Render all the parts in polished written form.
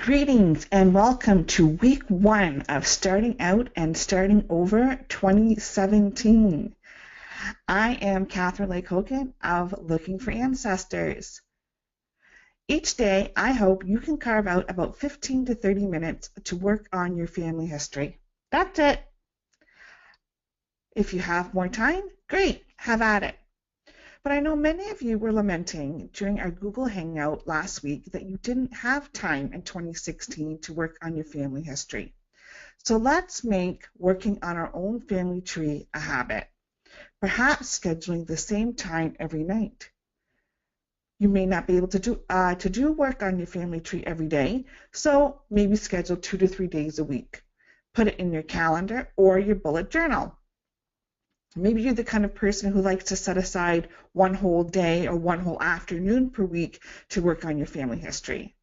Greetings and welcome to week 1 of Starting Out and Starting Over 2017. I am Catherine Lake Hogan of Looking for Ancestors. Each day, I hope you can carve out about 15 to 30 minutes to work on your family history. That's it. If you have more time, great, have at it. But I know many of you were lamenting during our Google Hangout last week that you didn't have time in 2016 to work on your family history. So let's make working on our own family tree a habit, perhaps scheduling the same time every night. You may not be able to do work on your family tree every day, so maybe schedule 2 to 3 days a week. Put it in your calendar or your bullet journal. Maybe you're the kind of person who likes to set aside one whole day or one whole afternoon per week to work on your family history.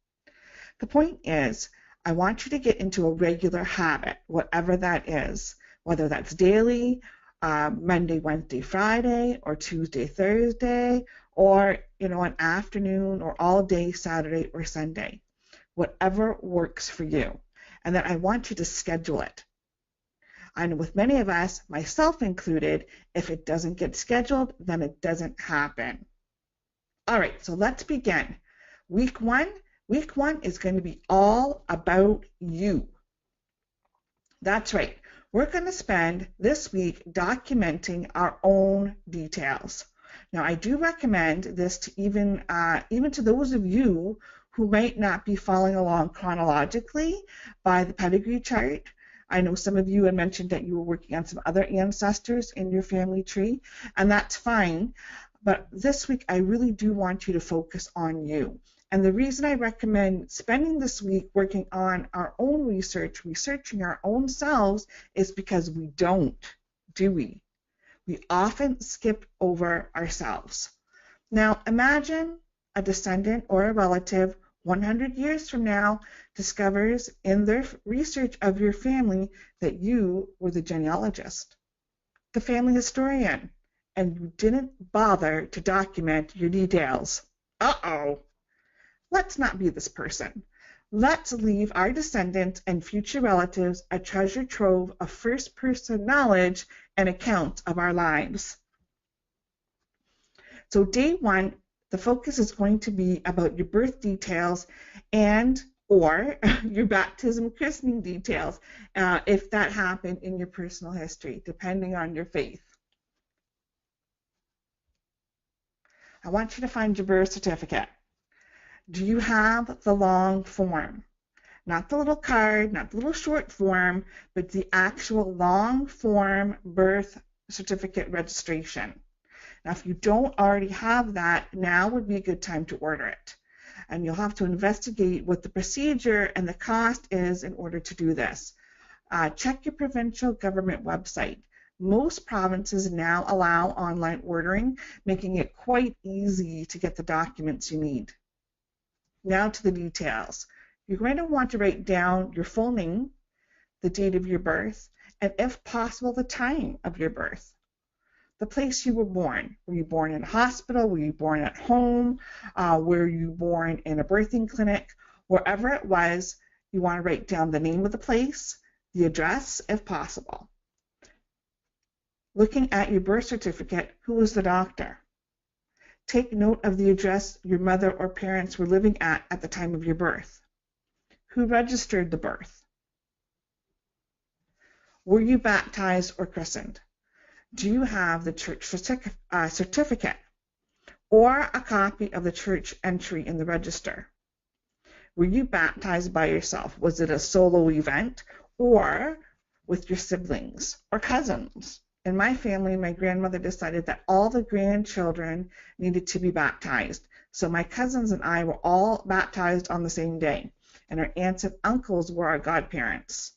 The point is, I want you to get into a regular habit, whatever that is, whether that's daily, Monday, Wednesday, Friday, or Tuesday, Thursday, or an afternoon or all day Saturday or Sunday, whatever works for you. And then I want you to schedule it. I know with many of us, myself included, if it doesn't get scheduled, then it doesn't happen. All right, so let's begin. Week one is going to be all about you. That's right. We're going to spend this week documenting our own details. Now, I do recommend this to even to those of you who might not be following along chronologically by the pedigree chart. I know some of you had mentioned that you were working on some other ancestors in your family tree, and that's fine. But this week, I really do want you to focus on you. And the reason I recommend spending this week working on our own research, researching our own selves, is because we don't, do we? We often skip over ourselves. Now, imagine a descendant or a relative 100 years from now discovers in their research of your family that you were the genealogist, the family historian, and you didn't bother to document your details. Uh-oh. Let's not be this person. Let's leave our descendants and future relatives a treasure trove of first-person knowledge and accounts of our lives. So day 1, the focus is going to be about your birth details or your baptism christening details, if that happened in your personal history, depending on your faith. I want you to find your birth certificate. Do you have the long form? Not the little card, not the little short form, but the actual long form birth certificate registration. Now, if you don't already have that, now would be a good time to order it. And you'll have to investigate what the procedure and the cost is in order to do this. Check your provincial government website. Most provinces now allow online ordering, making it quite easy to get the documents you need. Now to the details. You're going to want to write down your full name, the date of your birth, and if possible, the time of your birth. The place you were born. Were you born in a hospital? Were you born at home? Were you born in a birthing clinic? Wherever it was, you want to write down the name of the place, the address, if possible. Looking at your birth certificate, who was the doctor? Take note of the address your mother or parents were living at the time of your birth. Who registered the birth? Were you baptized or christened? Do you have the church certificate or a copy of the church entry in the register? Were you baptized by yourself? Was it a solo event or with your siblings or cousins? In my family, my grandmother decided that all the grandchildren needed to be baptized. So my cousins and I were all baptized on the same day, and our aunts and uncles were our godparents.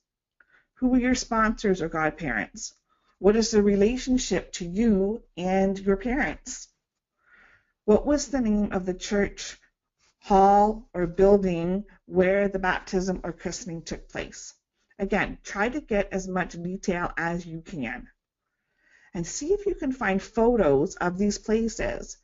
Who were your sponsors or godparents? What is the relationship to you and your parents? What was the name of the church, hall, or building where the baptism or christening took place? Again, try to get as much detail as you can. And see if you can find photos of these places.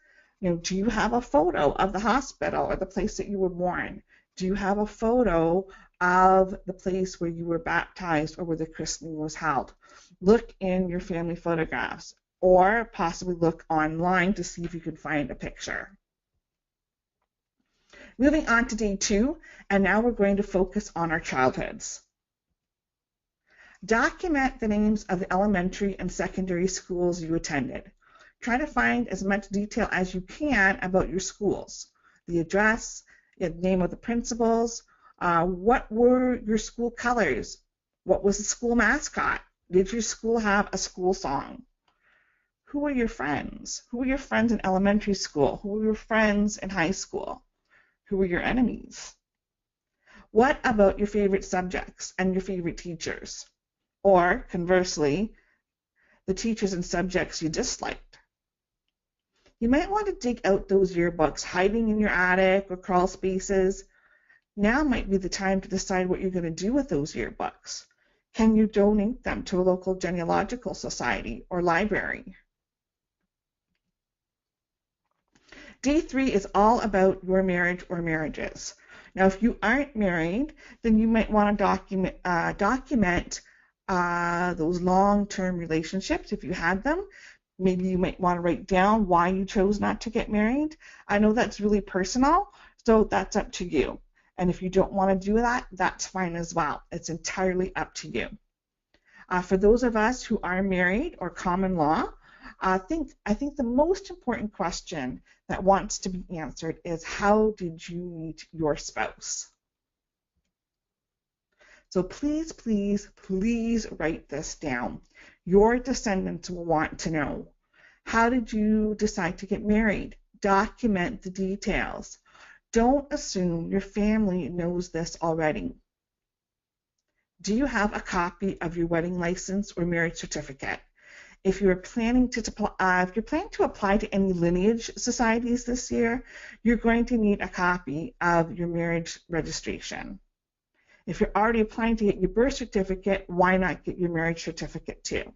Do you have a photo of the hospital or the place that you were born? Do you have a photo of the place where you were baptized or where the christening was held? Look in your family photographs or possibly look online to see if you can find a picture. Moving on to day 2, and now we're going to focus on our childhoods. Document the names of the elementary and secondary schools you attended. Try to find as much detail as you can about your schools, the address, the name of the principals, what were your school colors, what was the school mascot, did your school have a school song, who were your friends, who were your friends in elementary school, who were your friends in high school, who were your enemies, what about your favorite subjects and your favorite teachers, or conversely, the teachers and subjects you disliked. You might want to dig out those yearbooks hiding in your attic or crawl spaces. Now might be the time to decide what you're going to do with those yearbooks. Can you donate them to a local genealogical society or library? Day 3 is all about your marriage or marriages. Now, if you aren't married, then you might want to document those long-term relationships if you had them. Maybe you might want to write down why you chose not to get married. I know that's really personal, so that's up to you. And if you don't want to do that, that's fine as well. It's entirely up to you. For those of us who are married or common law, I think the most important question that wants to be answered is, how did you meet your spouse? So please, please, please write this down. Your descendants will want to know. How did you decide to get married? Document the details. Don't assume your family knows this already. Do you have a copy of your wedding license or marriage certificate? If you're planning to apply to any lineage societies this year, you're going to need a copy of your marriage registration. If you're already applying to get your birth certificate, why not get your marriage certificate too?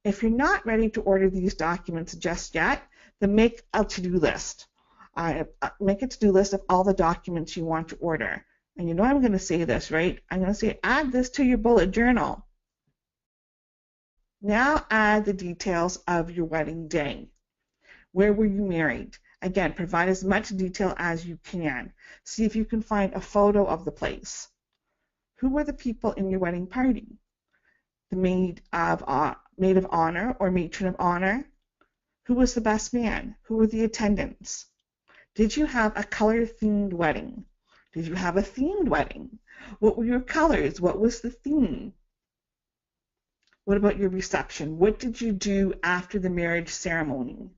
If you're not ready to order these documents just yet, then make a to-do list. Make a to-do list of all the documents you want to order. And you know I'm going to say this, right? I'm going to say add this to your bullet journal. Now add the details of your wedding day. Where were you married? Again, provide as much detail as you can. See if you can find a photo of the place. Who were the people in your wedding party? The maid of honor or matron of honor? Who was the best man? Who were the attendants? Did you have a color-themed wedding? Did you have a themed wedding? What were your colors? What was the theme? What about your reception? What did you do after the marriage ceremony?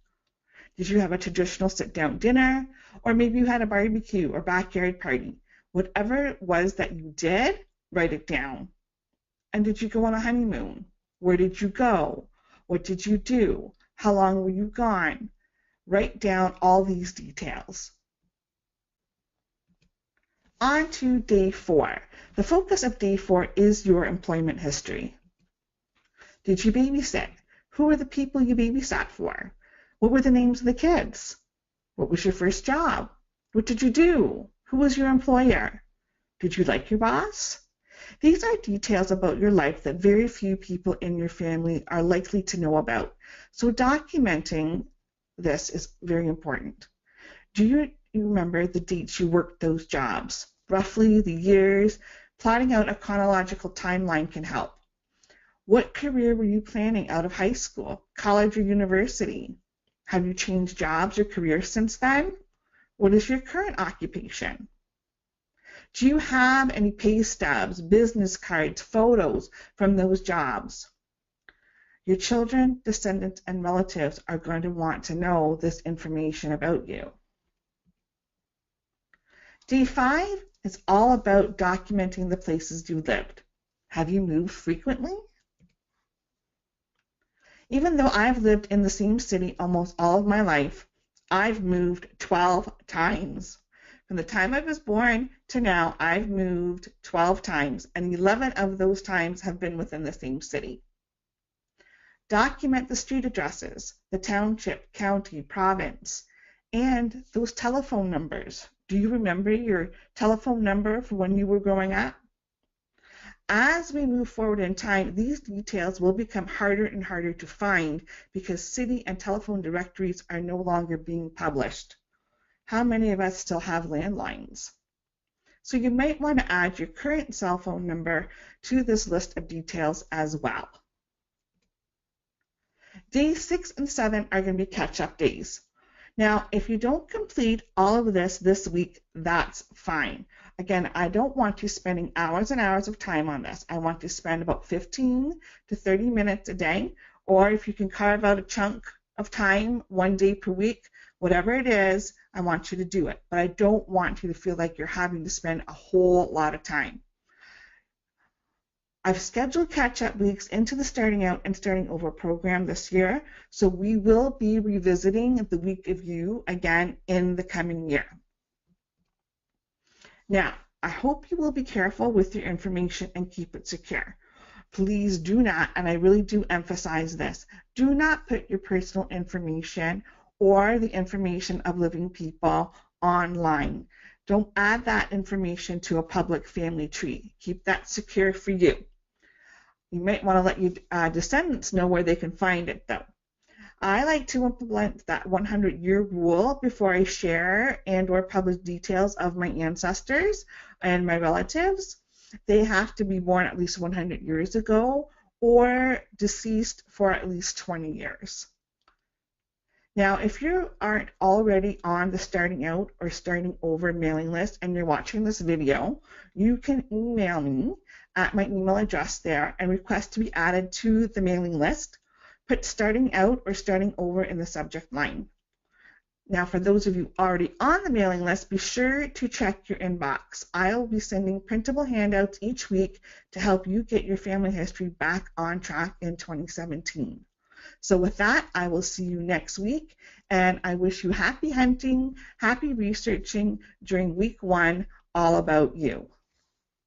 Did you have a traditional sit-down dinner? Or maybe you had a barbecue or backyard party? Whatever it was that you did, write it down. And did you go on a honeymoon? Where did you go? What did you do? How long were you gone? Write down all these details. On to day 4. The focus of day 4 is your employment history. Did you babysit? Who were the people you babysat for? What were the names of the kids? What was your first job? What did you do? Who was your employer? Did you like your boss? These are details about your life that very few people in your family are likely to know about. So documenting this is very important. Do you remember the dates you worked those jobs? Roughly the years. Plotting out a chronological timeline can help. What career were you planning out of high school, college, or university? Have you changed jobs or careers since then? What is your current occupation? Do you have any pay stubs, business cards, photos from those jobs? Your children, descendants, and relatives are going to want to know this information about you. Day 5 is all about documenting the places you lived. Have you moved frequently? Even though I've lived in the same city almost all of my life, I've moved 12 times. From the time I was born to now, I've moved 12 times, and 11 of those times have been within the same city. Document the street addresses, the township, county, province, and those telephone numbers. Do you remember your telephone number for when you were growing up? As we move forward in time, these details will become harder and harder to find because city and telephone directories are no longer being published. How many of us still have landlines? So you might want to add your current cell phone number to this list of details as well. Days 6 and 7 are going to be catch-up days. Now, if you don't complete all of this week, that's fine. Again, I don't want you spending hours and hours of time on this. I want you to spend about 15 to 30 minutes a day, or if you can carve out a chunk of time, 1 day per week, whatever it is, I want you to do it. But I don't want you to feel like you're having to spend a whole lot of time. I've scheduled catch-up weeks into the Starting Out and Starting Over program this year, so we will be revisiting the Week of You again in the coming year. Now, I hope you will be careful with your information and keep it secure. Please do not, and I really do emphasize this, do not put your personal information or the information of living people online. Don't add that information to a public family tree. Keep that secure for you. You might want to let your descendants know where they can find it, though. I like to implement that 100-year rule before I share and or publish details of my ancestors and my relatives. They have to be born at least 100 years ago or deceased for at least 20 years. Now, if you aren't already on the Starting Out or Starting Over mailing list and you're watching this video, you can email me at my email address there and request to be added to the mailing list. Put Starting Out or Starting Over in the subject line. Now, for those of you already on the mailing list, be sure to check your inbox. I'll be sending printable handouts each week to help you get your family history back on track in 2017. So with that, I will see you next week, and I wish you happy hunting, happy researching during week 1, all about you.